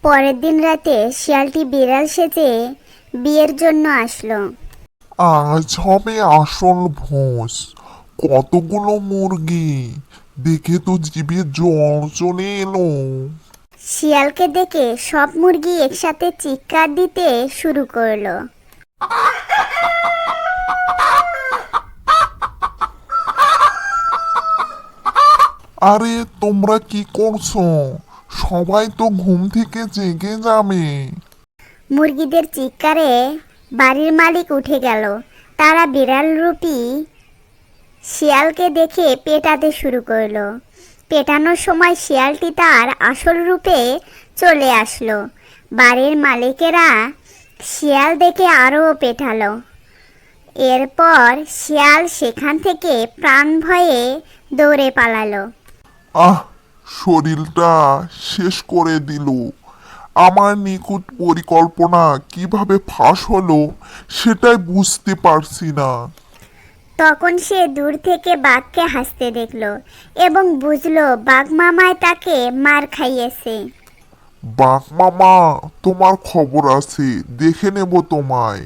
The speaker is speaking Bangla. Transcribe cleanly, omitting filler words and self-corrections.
পরের দিন রাতে শিয়ালটি বিড়াল সেজে বিয়ের জন্য আসলো। আজ হবে আসল ভোজ। কতগুলো মুরগি! দেখে তো জিভে জল চলে এলো। শিয়ালকে দেখে সব মুরগি একসাথে চিৎকার দিতে শুরু করলো। আরে তোমরা কি করছো? সবাই তো ঘুম থেকে জেগে যাবে। মুরগিদের চিৎকারে বাড়ির মালিক উঠে গেল। তারা বিড়াল রূপী শিয়ালকে দেখে পেটাতে শুরু করলো। পেটানোর সময় শিয়ালটি তার আসল রূপে চলে আসলো। বাড়ির মালিকেরা শিয়াল দেখে আরও পেটালো। এরপর শিয়াল সেখান থেকে প্রাণ ভয়ে দৌড়ে পালালো। আহ, শরীরটা শেষ করে দিল। আমার নিখুঁত পরিকল্পনা কিভাবে ফাঁস হলো সেটাই বুঝতে পারছি না। তখন সে দূর থেকে বাঘকে হাসতে দেখলো এবং বুঝলো বাঘ মামায় তাকে মার খাইয়েছে। বাঘ মামা, তোমার খবর আছে, দেখে নেব তোমায়।